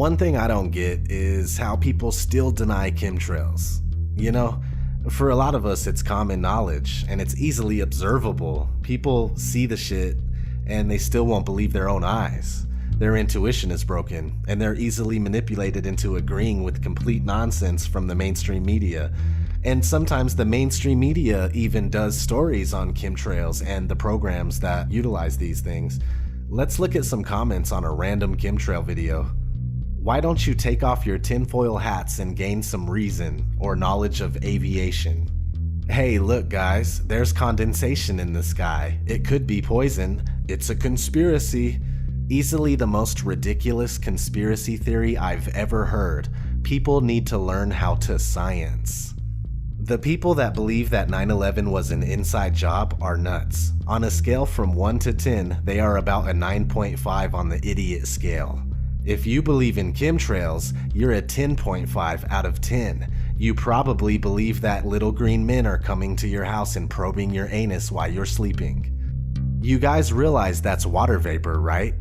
One thing I don't get is how people still deny chemtrails. You know, for a lot of us it's common knowledge and it's easily observable. People see the shit and they still won't believe their own eyes. Their intuition is broken and they're easily manipulated into agreeing with complete nonsense from the mainstream media. And sometimes the mainstream media even does stories on chemtrails and the programs that utilize these things. Let's look at some comments on a random chemtrail video. Why don't you take off your tinfoil hats and gain some reason or knowledge of aviation? Hey, look guys, there's condensation in the sky. It could be poison. It's a conspiracy. Easily the most ridiculous conspiracy theory I've ever heard. People need to learn how to science. The people that believe that 9/11 was an inside job are nuts. On a scale from 1 to 10, they are about a 9.5 on the idiot scale. If you believe in chemtrails, you're a 10.5 out of 10. You probably believe that little green men are coming to your house and probing your anus while you're sleeping. You guys realize that's water vapor, right?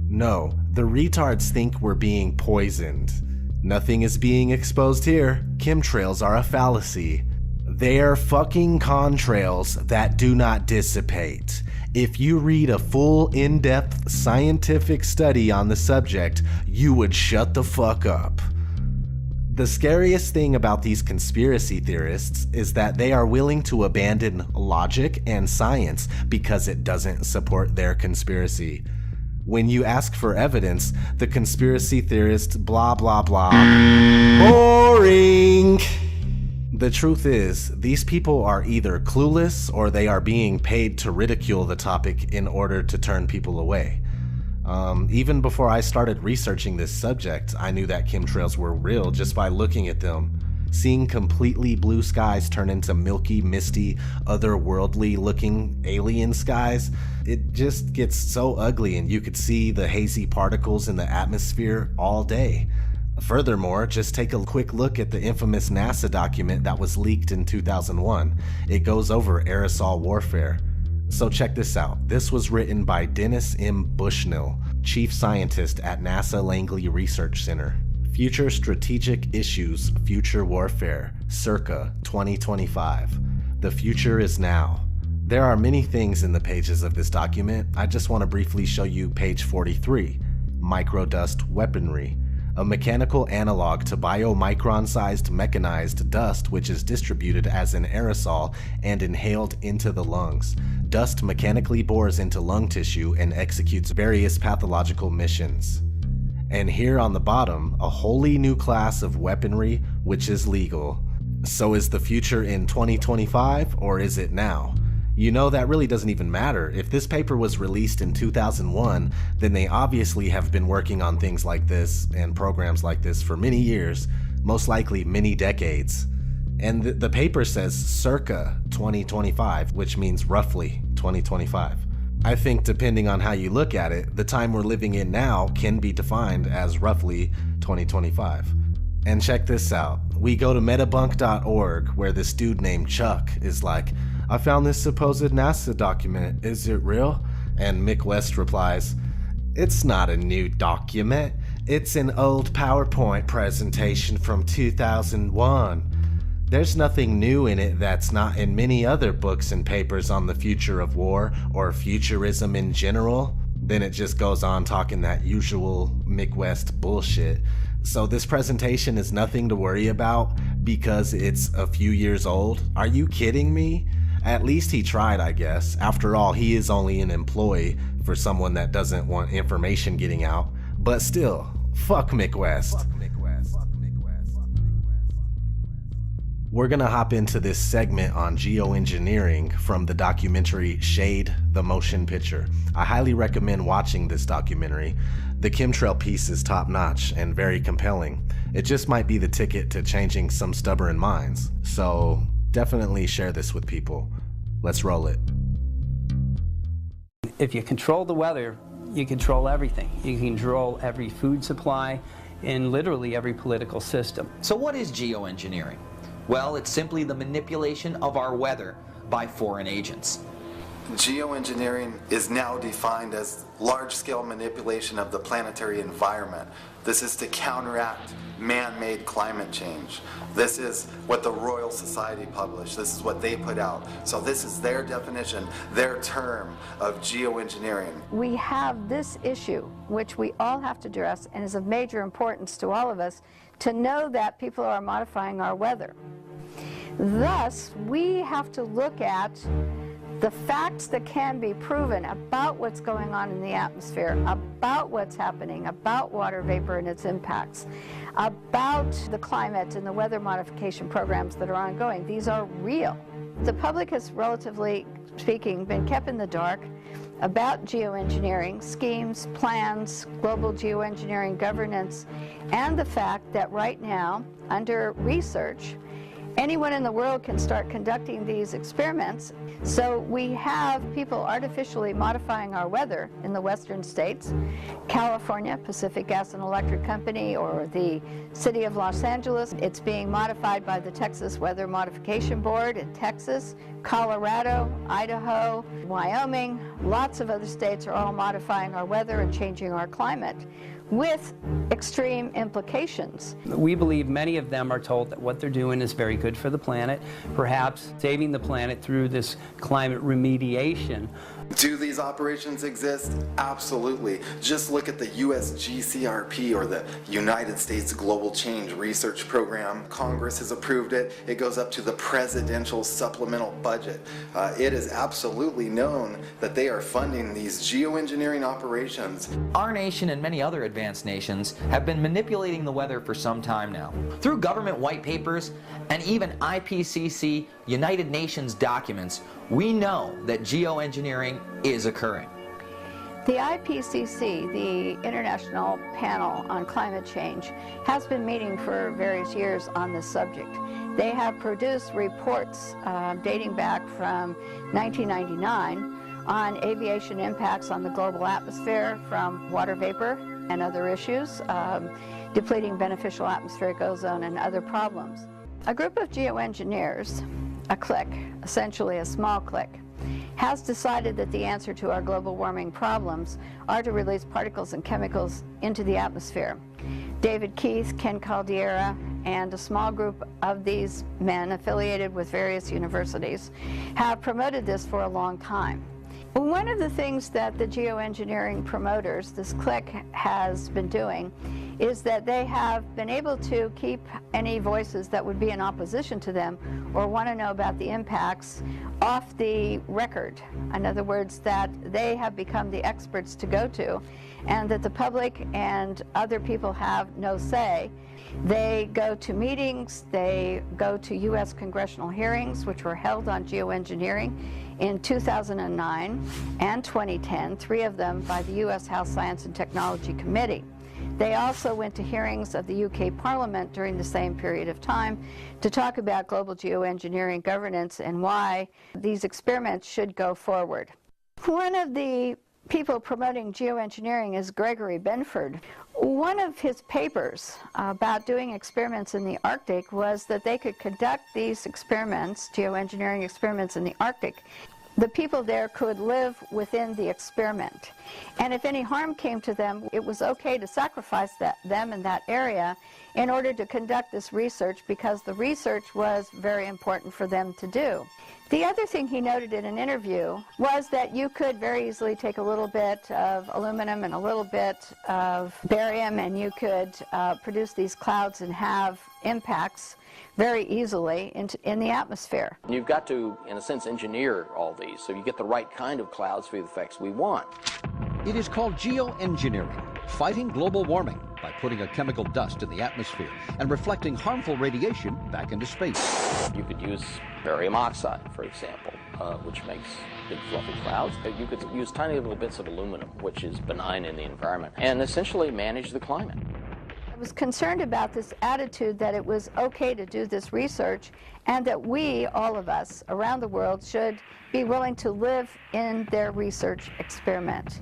No, the retards think we're being poisoned. Nothing is being exposed here. Chemtrails are a fallacy. They are fucking contrails that do not dissipate. If you read a full in-depth scientific study on the subject, you would shut the fuck up. The scariest thing about these conspiracy theorists is that they are willing to abandon logic and science because it doesn't support their conspiracy. When you ask for evidence, the conspiracy theorists blah blah blah. Boring! The truth is, these people are either clueless or they are being paid to ridicule the topic in order to turn people away. Even before I started researching this subject, I knew that chemtrails were real just by looking at them. Seeing completely blue skies turn into milky, misty, otherworldly looking alien skies, it just gets so ugly and you could see the hazy particles in the atmosphere all day. Furthermore, just take a quick look at the infamous NASA document that was leaked in 2001. It goes over aerosol warfare. So check this out. This was written by Dennis M. Bushnell, Chief Scientist at NASA Langley Research Center. Future Strategic Issues, Future Warfare, circa 2025. The future is now. There are many things in the pages of this document. I just want to briefly show you page 43, Microdust Weaponry. A mechanical analog to biomicron-sized mechanized dust which is distributed as an aerosol and inhaled into the lungs. Dust mechanically bores into lung tissue and executes various pathological missions. And here on the bottom, a wholly new class of weaponry which is legal. So is the future in 2025 or is it now? You know, that really doesn't even matter. If this paper was released in 2001, then they obviously have been working on things like this and programs like this for many years, most likely many decades. And the paper says circa 2025, which means roughly 2025. I think depending on how you look at it, the time we're living in now can be defined as roughly 2025. And check this out. We go to metabunk.org where this dude named Chuck is like, I found this supposed NASA document, is it real? And Mick West replies, it's not a new document, it's an old PowerPoint presentation from 2001. There's nothing new in it that's not in many other books and papers on the future of war or futurism in general. Then it just goes on talking that usual Mick West bullshit. So this presentation is nothing to worry about because it's a few years old? Are you kidding me? At least he tried, I guess. After all, he is only an employee for someone that doesn't want information getting out. But still, fuck Mick West. We're gonna hop into this segment on geoengineering from the documentary Shade, the Motion Picture. I highly recommend watching this documentary. The chemtrail piece is top notch and very compelling. It just might be the ticket to changing some stubborn minds. So definitely share this with people. Let's roll it. If you control the weather, you control everything. You control every food supply and literally every political system. So what is geoengineering? Well, it's simply the manipulation of our weather by foreign agents. Geoengineering is now defined as large-scale manipulation of the planetary environment. This is to counteract man-made climate change. This is what the Royal Society published. This is what they put out. So this is their definition, their term of geoengineering. We have this issue, which we all have to address and is of major importance to all of us, to know that people are modifying our weather. Thus, we have to look at the facts that can be proven about what's going on in the atmosphere, about what's happening, about water vapor and its impacts, about the climate and the weather modification programs that are ongoing. These are real. The public has, relatively speaking, been kept in the dark about geoengineering, schemes, plans, global geoengineering governance, and the fact that right now, under research, anyone in the world can start conducting these experiments. So we have people artificially modifying our weather in the western states. California, Pacific Gas and Electric Company, or the city of Los Angeles. It's being modified by the Texas Weather Modification Board in Texas. Colorado, Idaho, Wyoming, lots of other states are all modifying our weather and changing our climate, with extreme implications. We believe many of them are told that what they're doing is very good for the planet, perhaps saving the planet through this climate remediation. Do these operations exist? Absolutely. Just look at the USGCRP, or the United States Global Change Research Program. Congress has approved it. It goes up to the presidential supplemental budget. It is absolutely known that they are funding these geoengineering operations. Our nation and many other advanced nations have been manipulating the weather for some time now. Through government white papers and even IPCC United Nations documents, we know that geoengineering is occurring. The IPCC, the International Panel on Climate Change, has been meeting for various years on this subject. They have produced reports dating back from 1999 on aviation impacts on the global atmosphere from water vapor and other issues, depleting beneficial atmospheric ozone and other problems. A group of geoengineers, a clique, essentially a small clique, has decided that the answer to our global warming problems are to release particles and chemicals into the atmosphere. David Keith, Ken Caldeira, and a small group of these men affiliated with various universities have promoted this for a long time. One of the things that the geoengineering promoters, this clique, has been doing is that they have been able to keep any voices that would be in opposition to them or want to know about the impacts off the record. In other words, that they have become the experts to go to, and that the public and other people have no say. They go to meetings, they go to U.S. congressional hearings, which were held on geoengineering in 2009 and 2010, 3 of them by the U.S. House Science and Technology Committee. They also went to hearings of the UK Parliament during the same period of time to talk about global geoengineering governance and why these experiments should go forward. One of the people promoting geoengineering is Gregory Benford. One of his papers about doing experiments in the Arctic was that they could conduct these experiments, geoengineering experiments in the Arctic. The people there could live within the experiment. And if any harm came to them, it was okay to sacrifice them in that area in order to conduct this research, because the research was very important for them to do. The other thing he noted in an interview was that you could very easily take a little bit of aluminum and a little bit of barium, and you could produce these clouds and have impacts very easily in the atmosphere. You've got to, in a sense, engineer all these so you get the right kind of clouds for the effects we want. It is called geoengineering, fighting global warming by putting a chemical dust in the atmosphere and reflecting harmful radiation back into space. You could use barium oxide, for example, which makes big fluffy clouds. You could use tiny little bits of aluminum, which is benign in the environment, and essentially manage the climate. I was concerned about this attitude that it was okay to do this research, and that we, all of us around the world, should be willing to live in their research experiment.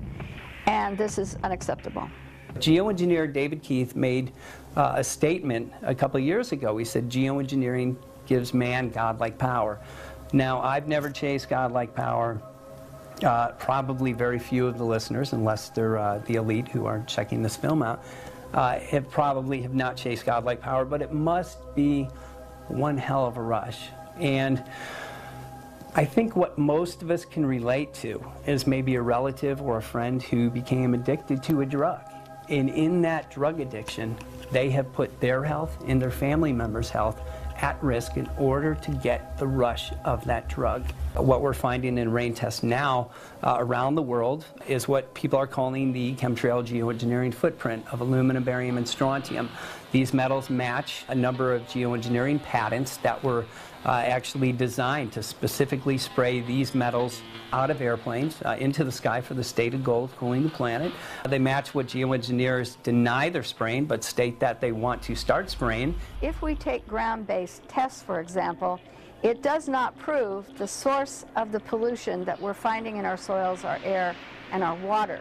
And this is unacceptable. Geoengineer David Keith made a statement a couple of years ago. He said geoengineering gives man godlike power. Now, I've never chased godlike power. Probably very few of the listeners, unless they're the elite who are checking this film out, have not chased godlike power, but it must be one hell of a rush. And I think what most of us can relate to is maybe a relative or a friend who became addicted to a drug. And in that drug addiction, they have put their health and their family members' health at risk in order to get the rush of that drug. What we're finding in rain tests now around the world is what people are calling the chemtrail geoengineering footprint of aluminum, barium, and strontium. These metals match a number of geoengineering patents that were actually designed to specifically spray these metals out of airplanes into the sky for the stated goal of cooling the planet. They match what geoengineers deny they're spraying, but state that they want to start spraying. If we take ground-based tests, for example, it does not prove the source of the pollution that we're finding in our soils, our air, and our water.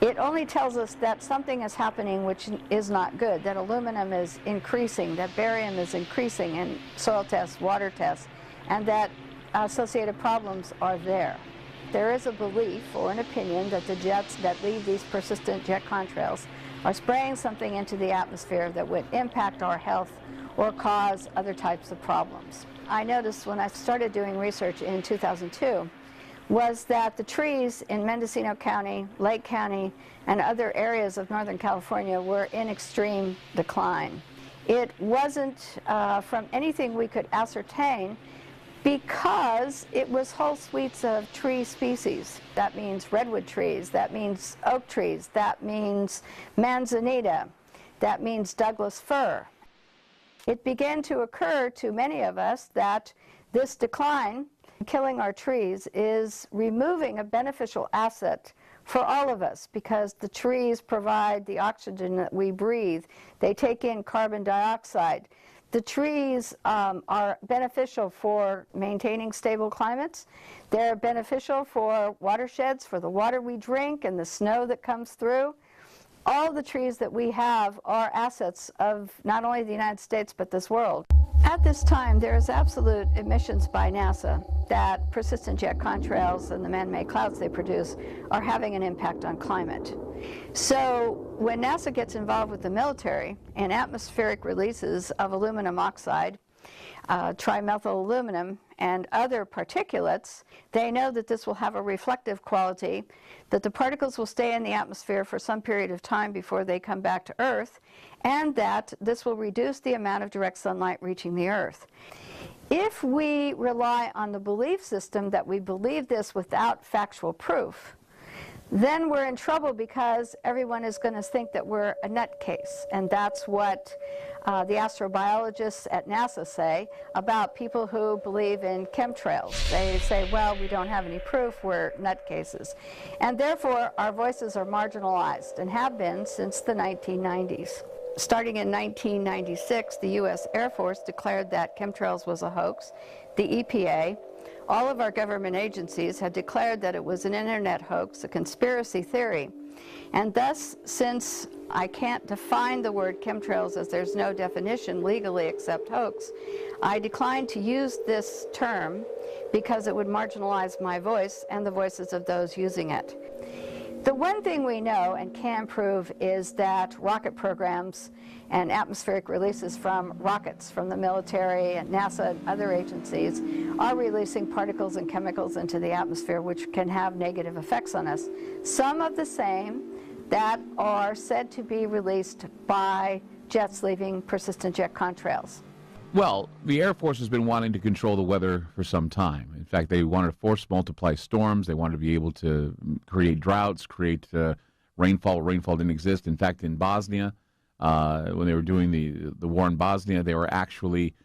It only tells us that something is happening which is not good, that aluminum is increasing, that barium is increasing in soil tests, water tests, and that associated problems are there. There is a belief or an opinion that the jets that leave these persistent jet contrails are spraying something into the atmosphere that would impact our health or cause other types of problems. I noticed when I started doing research in 2002 was that the trees in Mendocino County, Lake County, and other areas of Northern California were in extreme decline. It wasn't from anything we could ascertain because it was whole suites of tree species. That means redwood trees, that means oak trees, that means manzanita, that means Douglas fir. It began to occur to many of us that this decline, killing our trees, is removing a beneficial asset for all of us because the trees provide the oxygen that we breathe. They take in carbon dioxide. The trees are beneficial for maintaining stable climates. They're beneficial for watersheds, for the water we drink and the snow that comes through. All the trees that we have are assets of not only the United States but this world. At this time, there is absolute admissions by NASA that persistent jet contrails and the man-made clouds they produce are having an impact on climate. So when NASA gets involved with the military in atmospheric releases of aluminum oxide, trimethyl aluminum, and other particulates, they know that this will have a reflective quality, that the particles will stay in the atmosphere for some period of time before they come back to Earth, and that this will reduce the amount of direct sunlight reaching the Earth. If we rely on the belief system that we believe this without factual proof, then we're in trouble because everyone is going to think that we're a nutcase, and that's what the astrobiologists at NASA say about people who believe in chemtrails. They say, well, we don't have any proof, we're nutcases. And therefore, our voices are marginalized and have been since the 1990s. Starting in 1996, the U.S. Air Force declared that chemtrails was a hoax. The EPA, all of our government agencies had declared that it was an internet hoax, a conspiracy theory. And thus, since I can't define the word chemtrails as there's no definition legally except hoax, I declined to use this term because it would marginalize my voice and the voices of those using it. The one thing we know and can prove is that rocket programs and atmospheric releases from rockets from the military and NASA and other agencies are releasing particles and chemicals into the atmosphere which can have negative effects on us. Some of the same that are said to be released by jets leaving persistent jet contrails. Well, the Air Force has been wanting to control the weather for some time. In fact, they wanted to force multiply storms. They wanted to be able to create droughts, create rainfall. Rainfall didn't exist. In fact, in Bosnia, when they were doing the war in Bosnia, they were actually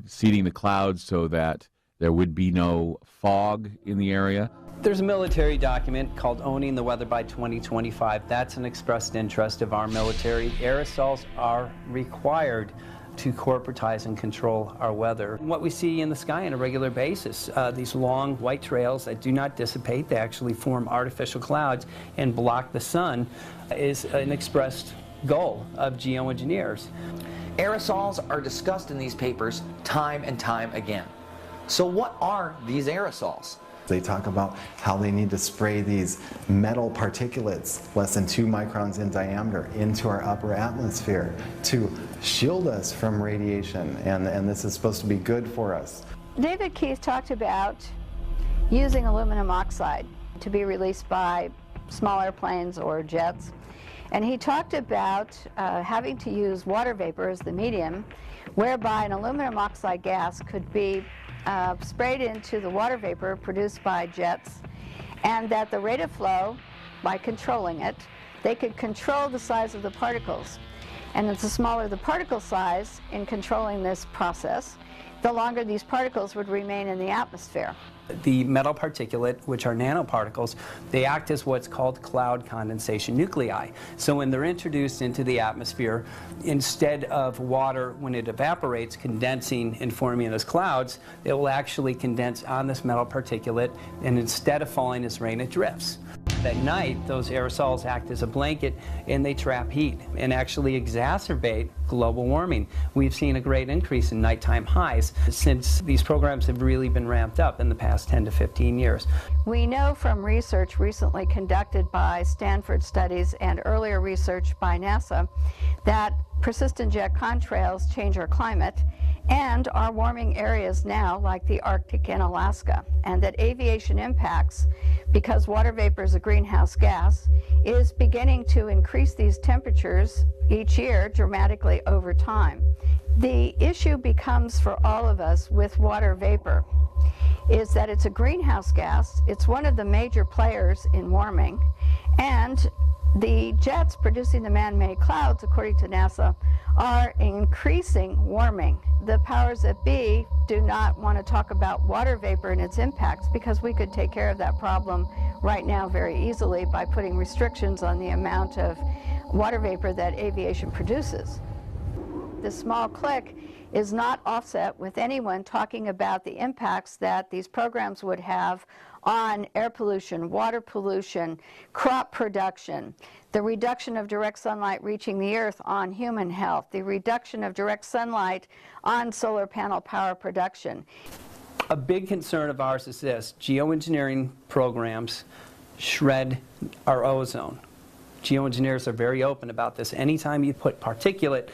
seeding the clouds so that there would be no fog in the area. There's a military document called Owning the Weather by 2025. That's an expressed interest of our military. Aerosols are required to corporatize and control our weather. What we see in the sky on a regular basis, these long white trails that do not dissipate, they actually form artificial clouds and block the sun, is an expressed goal of geoengineers. Aerosols are discussed in these papers time and time again. So what are these aerosols? They talk about how they need to spray these metal particulates less than 2 microns in diameter into our upper atmosphere to shield us from radiation, and this is supposed to be good for us. David Keith talked about using aluminum oxide to be released by small airplanes or jets. And he talked about having to use water vapor as the medium, whereby an aluminum oxide gas could be sprayed into the water vapor produced by jets, and that the rate of flow, by controlling it, they could control the size of the particles. And the smaller the particle size in controlling this process, the longer these particles would remain in the atmosphere. The metal particulate, which are nanoparticles, they act as what's called cloud condensation nuclei. So when they're introduced into the atmosphere, instead of water, when it evaporates, condensing and forming as clouds, it will actually condense on this metal particulate, and instead of falling as rain, it drifts. At night, those aerosols act as a blanket and they trap heat and actually exacerbate global warming. We've seen a great increase in nighttime highs since these programs have really been ramped up in the past 10 to 15 years. We know from research recently conducted by Stanford Studies and earlier research by NASA that persistent jet contrails change our climate and are warming areas now like the Arctic and Alaska, and that aviation impacts, because water vapor is a greenhouse gas, is beginning to increase these temperatures each year dramatically over time. The issue becomes for all of us with water vapor is that it's a greenhouse gas, it's one of the major players in warming, and the jets producing the man-made clouds, according to NASA, are increasing warming. The powers that be do not want to talk about water vapor and its impacts because we could take care of that problem right now very easily by putting restrictions on the amount of water vapor that aviation produces. This small click is not offset with anyone talking about the impacts that these programs would have on air pollution, water pollution, crop production, the reduction of direct sunlight reaching the earth on human health, the reduction of direct sunlight on solar panel power production. A big concern of ours is this: geoengineering programs shred our ozone. Geoengineers are very open about this. Anytime you put particulate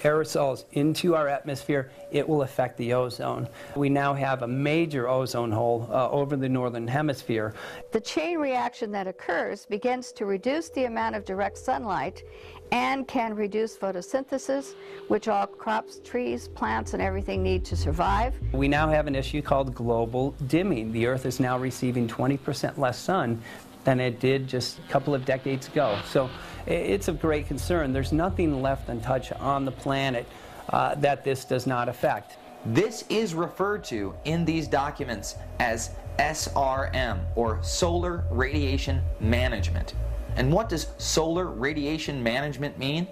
aerosols into our atmosphere, it will affect the ozone. We now have a major ozone hole over the northern hemisphere. The chain reaction that occurs begins to reduce the amount of direct sunlight and can reduce photosynthesis, which all crops, trees, plants, and everything need to survive. We now have an issue called global dimming. The Earth is now receiving 20% less sun than it did just a couple of decades ago. So it's of great concern. There's nothing left untouched on the planet that this does not affect. This is referred to in these documents as SRM, or Solar Radiation Management. And what does solar radiation management mean?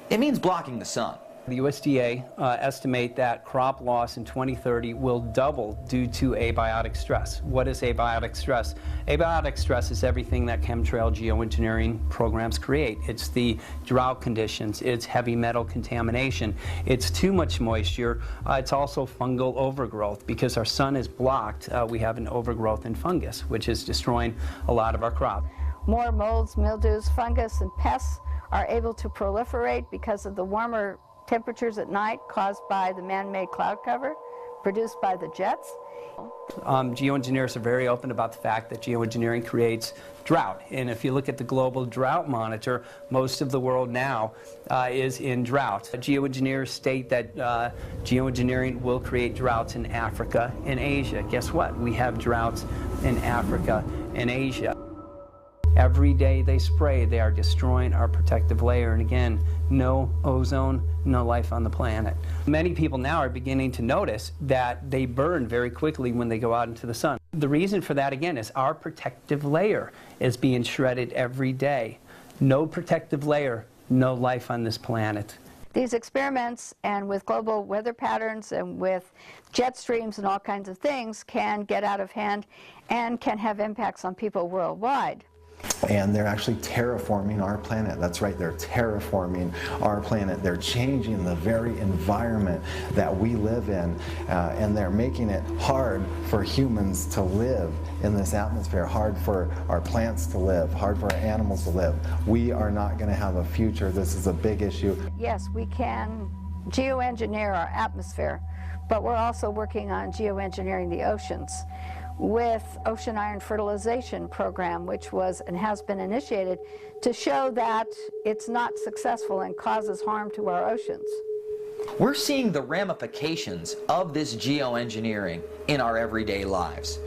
It means blocking the sun. The USDA estimate that crop loss in 2030 will double due to abiotic stress. What is abiotic stress? Abiotic stress is everything that chemtrail geoengineering programs create. It's the drought conditions, it's heavy metal contamination, it's too much moisture, it's also fungal overgrowth. Because our sun is blocked, we have an overgrowth in fungus, which is destroying a lot of our crop. More molds, mildews, fungus, and pests are able to proliferate because of the warmer temperatures at night caused by the man-made cloud cover produced by the jets. Geoengineers are very open about the fact that geoengineering creates drought. And if you look at the global drought monitor, most of the world now is in drought. Geoengineers state that geoengineering will create droughts in Africa and Asia. Guess what? We have droughts in Africa and Asia. Every day they spray, they are destroying our protective layer. And again, no ozone, no life on the planet. Many people now are beginning to notice that they burn very quickly when they go out into the sun. The reason for that, again, is our protective layer is being shredded every day. No protective layer, no life on this planet. These experiments, and with global weather patterns and with jet streams and all kinds of things, can get out of hand and can have impacts on people worldwide. And they're actually terraforming our planet. That's right, they're terraforming our planet. They're changing the very environment that we live in, and they're making it hard for humans to live in this atmosphere, hard for our plants to live, hard for our animals to live. We are not going to have a future. This is a big issue. Yes, we can geoengineer our atmosphere, but we're also working on geoengineering the oceans with ocean iron fertilization program, which was and has been initiated to show that it's not successful and causes harm to our oceans. We're seeing the ramifications of this geoengineering in our everyday lives.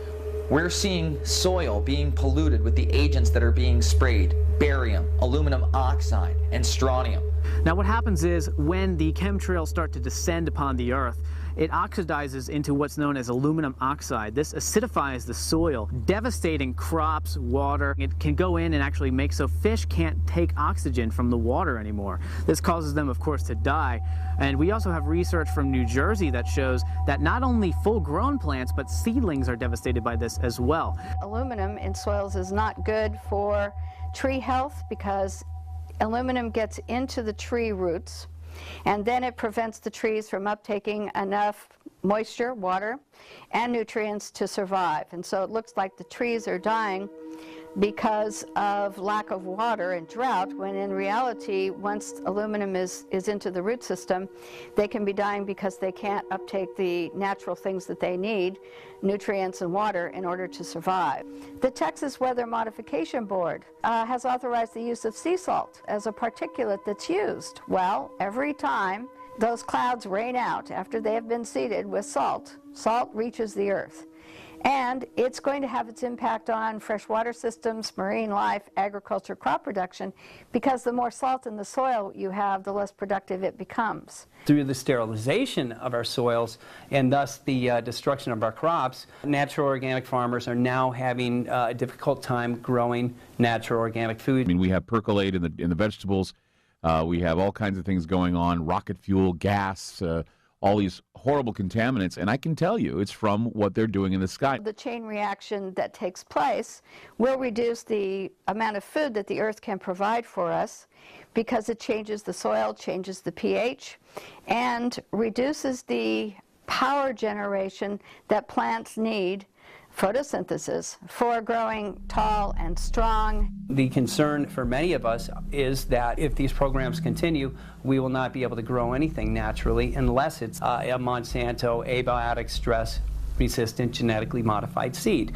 We're seeing soil being polluted with the agents that are being sprayed: barium, aluminum oxide, and strontium. Now what happens is when the chemtrails start to descend upon the Earth, it oxidizes into what's known as aluminum oxide. This acidifies the soil, devastating crops, water. It can go in and actually make so fish can't take oxygen from the water anymore. This causes them, of course, to die. And we also have research from New Jersey that shows that not only full-grown plants, but seedlings are devastated by this as well. Aluminum in soils is not good for tree health because aluminum gets into the tree roots, and then it prevents the trees from uptaking enough moisture, water, and nutrients to survive. And so it looks like the trees are dying because of lack of water and drought, when in reality, once aluminum is into the root system, they can be dying because they can't uptake the natural things that they need, nutrients and water, in order to survive. The Texas Weather Modification Board has authorized the use of sea salt as a particulate that's used. Well, every time those clouds rain out after they have been seeded with salt, salt reaches the earth. And it's going to have its impact on freshwater systems, marine life, agriculture, crop production, because the more salt in the soil you have, the less productive it becomes. Through the sterilization of our soils and thus the destruction of our crops, natural organic farmers are now having a difficult time growing natural organic food. I mean, we have percolate in the vegetables. We have all kinds of things going on, rocket fuel, gas, all these horrible contaminants, and I can tell you it's from what they're doing in the sky. The chain reaction that takes place will reduce the amount of food that the earth can provide for us, because it changes the soil, changes the pH, and reduces the power generation that plants need, photosynthesis, for growing tall and strong. The concern for many of us is that if these programs continue, we will not be able to grow anything naturally unless it's a Monsanto abiotic stress resistant genetically modified seed.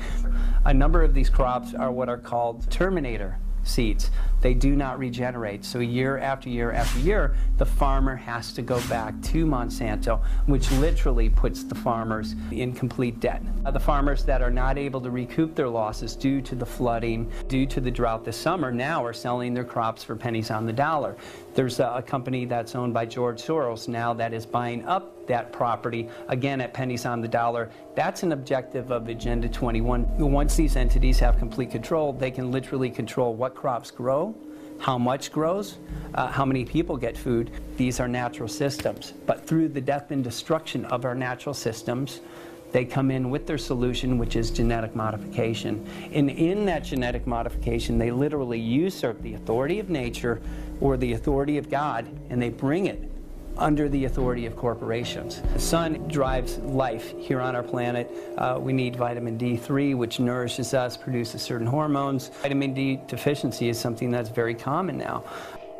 A number of these crops are what are called terminator seeds. They do not regenerate. So year after year after year, the farmer has to go back to Monsanto, which literally puts the farmers in complete debt. The farmers that are not able to recoup their losses due to the flooding, due to the drought this summer, now are selling their crops for pennies on the dollar. There's a company that's owned by George Soros now that is buying up that property, again at pennies on the dollar. That's an objective of Agenda 21. Once these entities have complete control, they can literally control what crops grow, how much grows, how many people get food. These are natural systems. But through the death and destruction of our natural systems, they come in with their solution, which is genetic modification. And in that genetic modification, they literally usurp the authority of nature or the authority of God, and they bring it under the authority of corporations. The sun drives life here on our planet. We need vitamin D3, which nourishes us, produces certain hormones. Vitamin D deficiency is something that's very common now.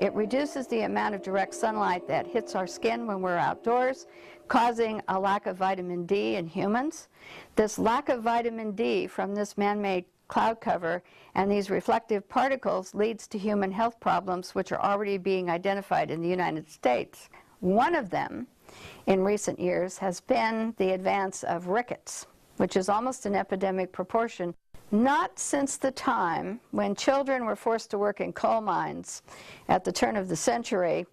It reduces the amount of direct sunlight that hits our skin when we're outdoors, causing a lack of vitamin D in humans. This lack of vitamin D from this man-made cloud cover and these reflective particles leads to human health problems, which are already being identified in the United States. One of them, in recent years, has been the advance of rickets, which is almost an epidemic proportion. Not since the time when children were forced to work in coal mines at the turn of the century,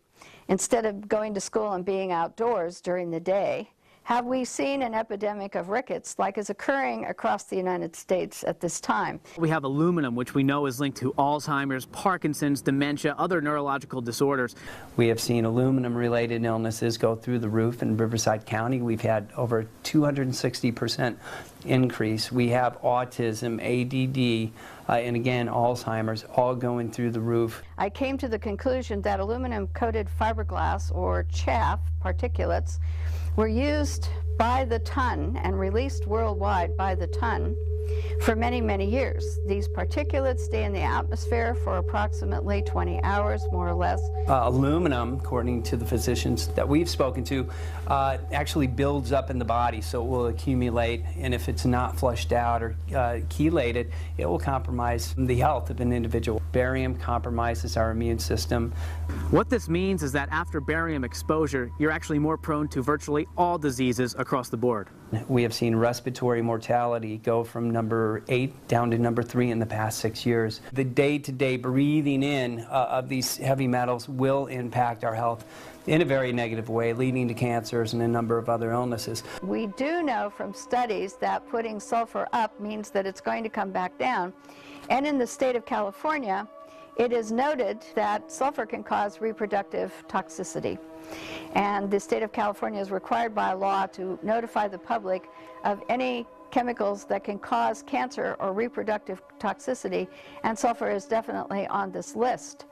instead of going to school and being outdoors during the day, have we seen an epidemic of rickets like is occurring across the United States at this time. We have aluminum, which we know is linked to Alzheimer's, Parkinson's, dementia, other neurological disorders. We have seen aluminum-related illnesses go through the roof in Riverside County. We've had over 260% increase. We have autism, ADD, and again, Alzheimer's, all going through the roof. I came to the conclusion that aluminum-coated fiberglass, or chaff particulates, were used by the ton and released worldwide by the ton for many, many years. These particulates stay in the atmosphere for approximately 20 hours, more or less. Aluminum, according to the physicians that we've spoken to, actually builds up in the body, so it will accumulate, and if it's not flushed out or chelated, it will compromise the health of an individual. Barium compromises our immune system. What this means is that after barium exposure, you're actually more prone to virtually all diseases across the board. We have seen respiratory mortality go from number 8 down to number 3 in the past 6 years. The day-to-day breathing in of these heavy metals will impact our health in a very negative way, leading to cancers and a number of other illnesses. We do know from studies that putting sulfur up means that it's going to come back down. And in the state of California, it is noted that sulfur can cause reproductive toxicity. And the state of California is required by law to notify the public of any chemicals that can cause cancer or reproductive toxicity, and sulfur is definitely on this list.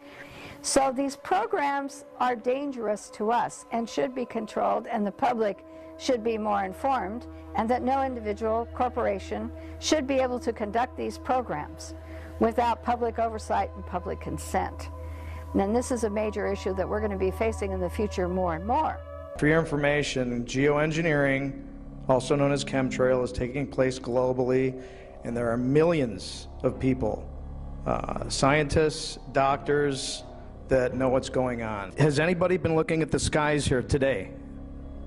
So these programs are dangerous to us and should be controlled, and the public should be more informed, and that no individual corporation should be able to conduct these programs without public oversight and public consent. And this is a major issue that we're going to be facing in the future more and more. For your information, geoengineering, also known as chemtrail, is taking place globally, and there are millions of people, scientists, doctors, that know what's going on. Has anybody been looking at the skies here today?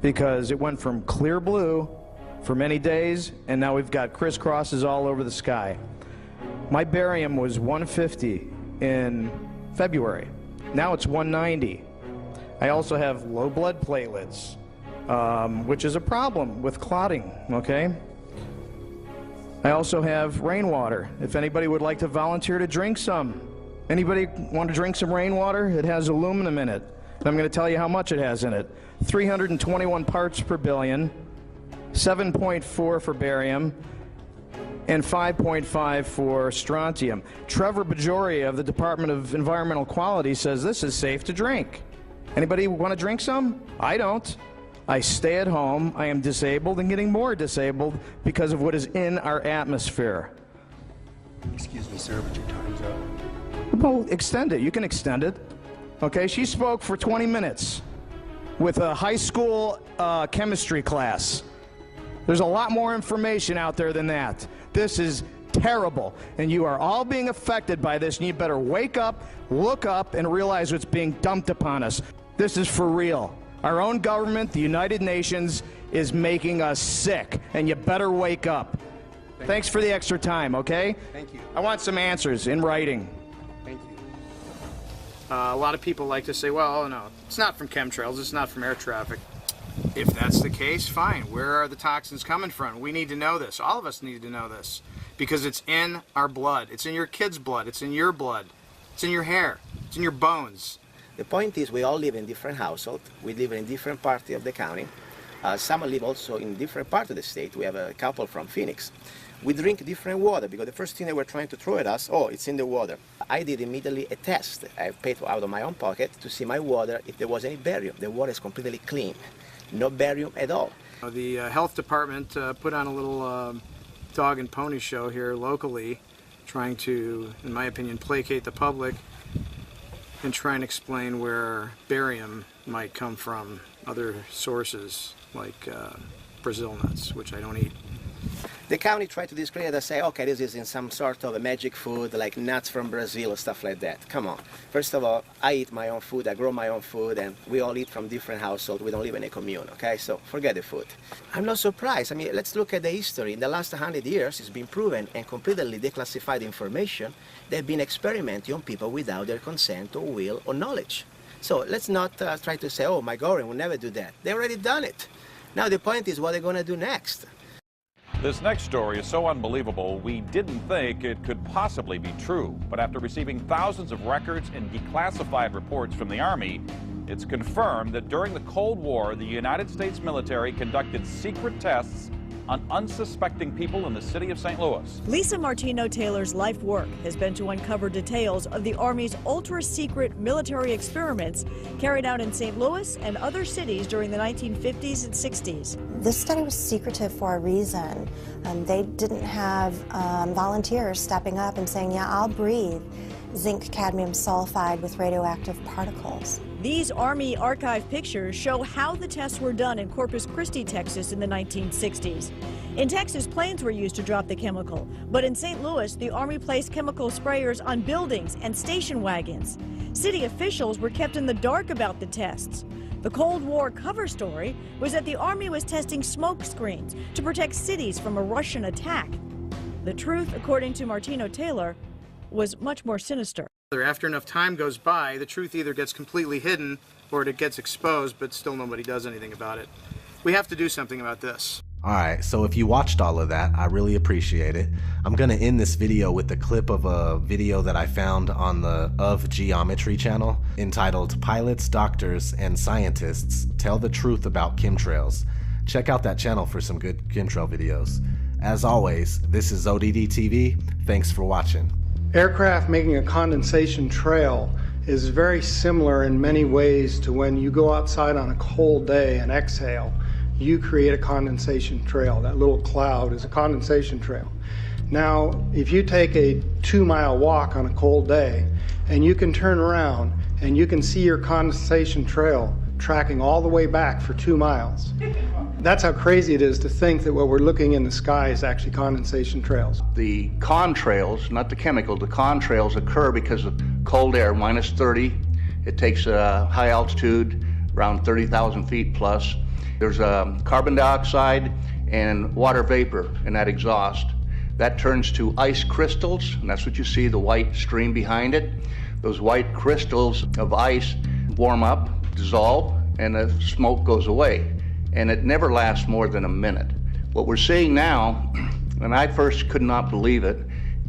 Because it went from clear blue for many days, and now we've got crisscrosses all over the sky. My barium was 150 in February. Now it's 190. I also have low blood platelets, which is a problem with clotting, okay? I also have rainwater. If anybody would like to volunteer to drink some. Anybody want to drink some rainwater? It has aluminum in it. And I'm going to tell you how much it has in it. 321 parts per billion, 7.4 for barium, and 5.5 for strontium. Trevor Bajoria of the Department of Environmental Quality says this is safe to drink. Anybody want to drink some? I don't. I stay at home. I am disabled and getting more disabled because of what is in our atmosphere. Excuse me, sir, but your time's up. Well, extend it. You can extend it. Okay, she spoke for 20 minutes with a high school chemistry class. There's a lot more information out there than that. This is terrible, and you are all being affected by this, and you better wake up, look up, and realize what's being dumped upon us. This is for real. Our own government, the United Nations, is making us sick, and you better wake up. Thanks for the extra time, okay? Thank you. I want some answers in writing. Thank you. A lot of people like to say, well, no, it's not from chemtrails, it's not from air traffic. If that's the case, fine. Where are the toxins coming from? We need to know this. All of us need to know this because it's in our blood. It's in your kid's blood. It's in your blood. It's in your hair. It's in your bones. The point is we all live in different households. We live in different parts of the county. Some live also in different parts of the state. We have a couple from Phoenix. We drink different water because the first thing they were trying to throw at us, oh, it's in the water. I did immediately a test. I paid out of my own pocket to see my water if there was any barium. The water is completely clean. No barium at all. The health department put on a little dog and pony show here locally, trying to, in my opinion, placate the public and try and explain where barium might come from, other sources like Brazil nuts, which I don't eat. The county tried to discredit us, say, okay, this is in some sort of a magic food, like nuts from Brazil or stuff like that. Come on. First of all, I eat my own food, I grow my own food, and we all eat from different households. We don't live in a commune, okay? So forget the food. I'm not surprised. I mean, let's look at the history. In the last 100 years, it's been proven and completely declassified information. They've been experimenting on people without their consent or will or knowledge. So let's not try to say, oh, my government will never do that. They already done it. Now the point is what they're going to do next. This next story is so unbelievable, we didn't think it could possibly be true. But after receiving thousands of records and declassified reports from the Army, it's confirmed that during the Cold War, the United States military conducted secret tests on unsuspecting people in the city of St. Louis. Lisa Martino-Taylor's life work has been to uncover details of the Army's ultra-secret military experiments carried out in St. Louis and other cities during the 1950s and 60s. This study was secretive for a reason. They didn't have volunteers stepping up and saying, yeah, I'll breathe zinc cadmium sulfide with radioactive particles. These Army archive pictures show how the tests were done in Corpus Christi, Texas in the 1960s. In Texas, planes were used to drop the chemical, but in St. Louis, the Army placed chemical sprayers on buildings and station wagons. City officials were kept in the dark about the tests. The Cold War cover story was that the Army was testing smoke screens to protect cities from a Russian attack. The truth, according to Martino-Taylor, was much more sinister. After enough time goes by, the truth either gets completely hidden or it gets exposed, but still nobody does anything about it. We have to do something about this. Alright, so if you watched all of that, I really appreciate it. I'm gonna end this video with a clip of a video that I found on the Of Geometry channel entitled Pilots, Doctors, and Scientists Tell the Truth About Chemtrails. Check out that channel for some good chemtrail videos. As always, this is ODD TV. Thanks for watching. Aircraft making a condensation trail is very similar in many ways to when you go outside on a cold day and exhale. You create a condensation trail. That little cloud is a condensation trail. Now, if you take a 2-mile walk on a cold day and you can turn around and you can see your condensation trail tracking all the way back for 2 miles. That's how crazy it is to think that what we're looking in the sky is actually condensation trails. The contrails, not the chemical, the contrails occur because of cold air, minus 30. It takes a high altitude, around 30,000 feet plus. There's carbon dioxide and water vapor in that exhaust. That turns to ice crystals, and that's what you see, the white stream behind it. Those white crystals of ice warm up, dissolve, and the smoke goes away. And it never lasts more than a minute. What we're seeing now, and I first could not believe it,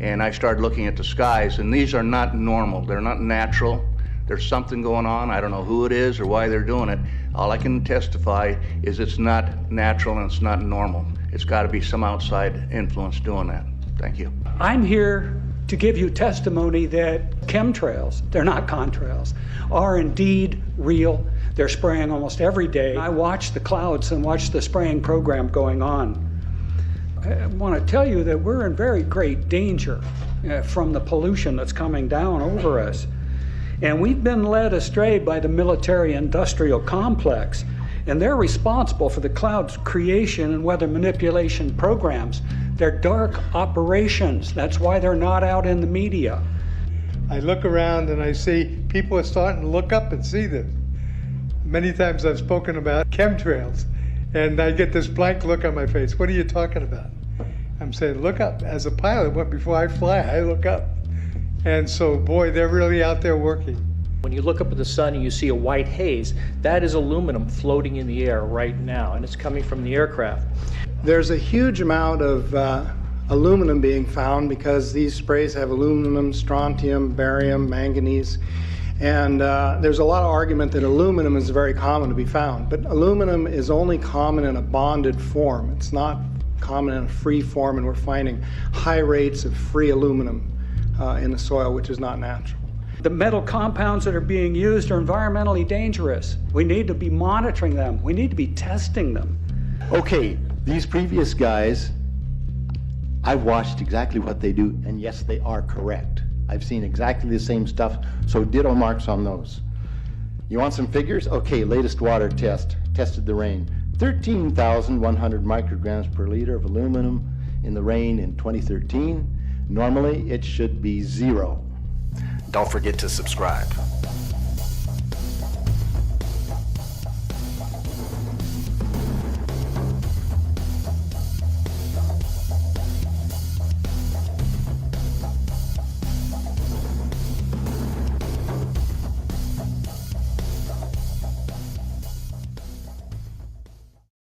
and I started looking at the skies, and these are not normal, they're not natural. There's something going on, I don't know who it is or why they're doing it. All I can testify is it's not natural and it's not normal. It's gotta be some outside influence doing that. Thank you. I'm here to give you testimony that chemtrails, they're not contrails, are indeed real. They're spraying almost every day. I watch the clouds and watch the spraying program going on. I want to tell you that we're in very great danger from the pollution that's coming down over us. And we've been led astray by the military-industrial complex, and they're responsible for the cloud's creation and weather manipulation programs. They're dark operations. That's why they're not out in the media. I look around and I see people are starting to look up and see this. Many times I've spoken about chemtrails, and I get this blank look on my face. What are you talking about? I'm saying, look up. As a pilot, before I fly, I look up. And so, boy, they're really out there working. When you look up at the sun and you see a white haze, that is aluminum floating in the air right now, and it's coming from the aircraft. There's a huge amount of aluminum being found because these sprays have aluminum, strontium, barium, manganese. And there's a lot of argument that aluminum is very common to be found, but aluminum is only common in a bonded form. It's not common in a free form, and we're finding high rates of free aluminum in the soil, which is not natural. The metal compounds that are being used are environmentally dangerous. We need to be monitoring them. We need to be testing them. Okay, these previous guys, I've watched exactly what they do, and yes, they are correct. I've seen exactly the same stuff, so ditto marks on those. You want some figures? Okay, latest water test, tested the rain. 13,100 micrograms per liter of aluminum in the rain in 2013. Normally, it should be 0. Don't forget to subscribe.